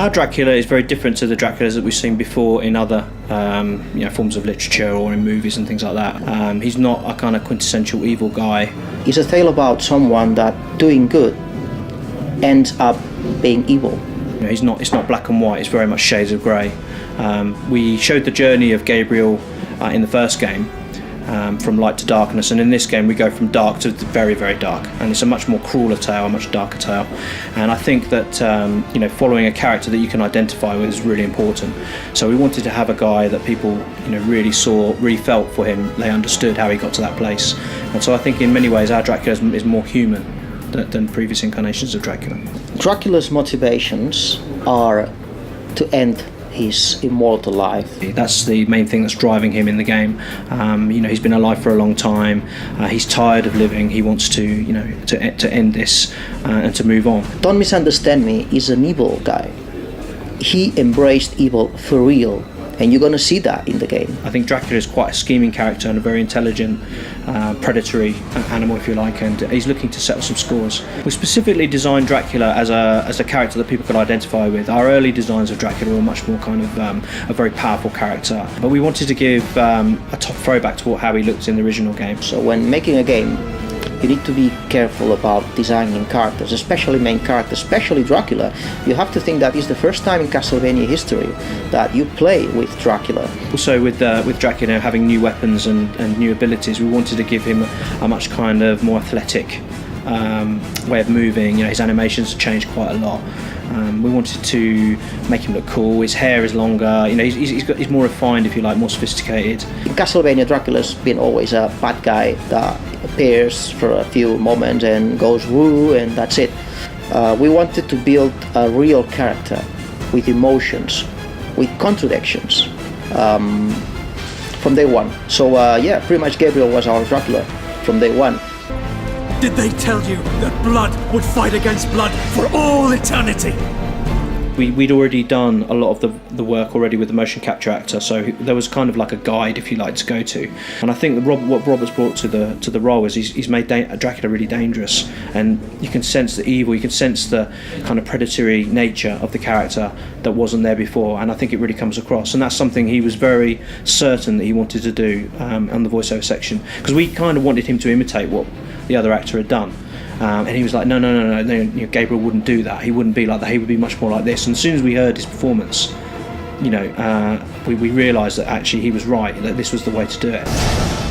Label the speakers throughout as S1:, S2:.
S1: Our Dracula is very different to the Draculas that we've seen before in other forms of literature or in movies and things like that. He's not a kind of quintessential evil guy.
S2: It's a tale about someone that doing good ends up being evil.
S1: It's not black and white, it's very much shades of grey. We showed the journey of Gabriel in the first game, from light to darkness, and in this game we go from dark to very, very dark, and it's a much more crueler tale, a much darker tale. And I think that following a character that you can identify with is really important. So we wanted to have a guy that people really saw, really felt for him, they understood how he got to that place. And so I think in many ways our Dracula is more human than previous incarnations of Dracula.
S2: Dracula's motivations are to end his immortal life.
S1: That's the main thing that's driving him in the game. He's been alive for a long time. He's tired of living. He wants to end this and to move on.
S2: Don't misunderstand me. He's an evil guy. He embraced evil for real, and you're going to see that in the game.
S1: I think Dracula is quite a scheming character and a very intelligent, predatory animal, if you like, and he's looking to settle some scores. We specifically designed Dracula as a character that people could identify with. Our early designs of Dracula were much more kind of a very powerful character, but we wanted to give a top throwback to how he looked in the original game.
S2: So when making a game, you need to be careful about designing characters, especially main characters, especially Dracula. You have to think that it's the first time in Castlevania history that you play with Dracula.
S1: Also with Dracula having new weapons and new abilities, we wanted to give him a much kind of more athletic way of moving. His animations have changed quite a lot. We wanted to make him look cool. His hair is longer. He's more refined, if you like, more sophisticated.
S2: In Castlevania, Dracula's been always a bad guy that appears for a few moments and goes woo, and that's it. We wanted to build a real character with emotions, with contradictions from day one. So pretty much Gabriel was our Dracula from day one.
S3: Did they tell you that blood would fight against blood for all eternity?
S1: We'd already done a lot of the work already with the motion capture actor, so there was kind of like a guide, if you like, to go to. And I think what Robert's brought to the role is he's made Dracula really dangerous, and you can sense the evil, you can sense the kind of predatory nature of the character that wasn't there before, and I think it really comes across. And that's something he was very certain that he wanted to do on the voiceover section, because we kind of wanted him to imitate what the other actor had done. And he was like, no, Gabriel wouldn't do that. He wouldn't be like that. He would be much more like this. And as soon as we heard his performance, we realised that actually he was right, that this was the way to do it.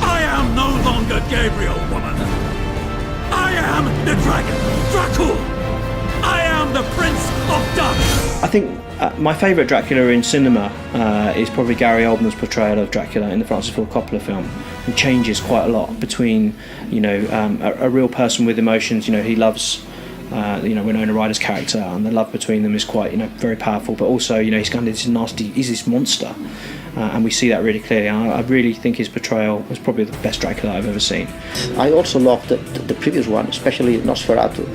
S3: I am no longer Gabriel, woman. I am the dragon, Dracul. I am the Prince of Darkness.
S1: I think my favourite Dracula in cinema is probably Gary Oldman's portrayal of Dracula in the Francis Ford Coppola film. It changes quite a lot between, a real person with emotions. He loves, Winona Ryder's character, and the love between them is quite, very powerful. But also, he's kind of this nasty, he's this monster, and we see that really clearly. And I really think his portrayal was probably the best Dracula I've ever seen.
S2: I also loved the previous one, especially Nosferatu,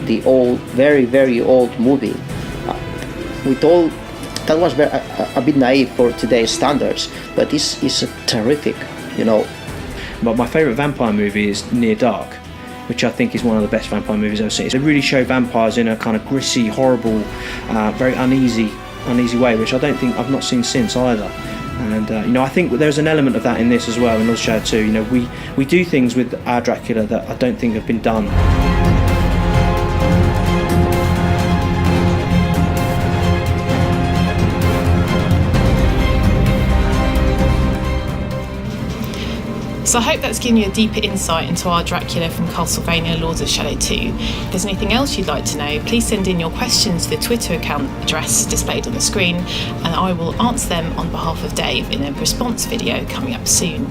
S2: the old, very, very old movie. That was a bit naive for today's standards, but this is a terrific,
S1: But my favourite vampire movie is Near Dark, which I think is one of the best vampire movies I've ever seen. They really show vampires in a kind of gritty, horrible, very uneasy way, which I've not seen since either. And I think there's an element of that in this as well, in Lords of Shadow 2. We do things with our Dracula that I don't think have been done.
S4: So I hope that's given you a deeper insight into our Dracula from Castlevania Lords of Shadow 2. If there's anything else you'd like to know, please send in your questions to the Twitter account address displayed on the screen, and I will answer them on behalf of Dave in a response video coming up soon.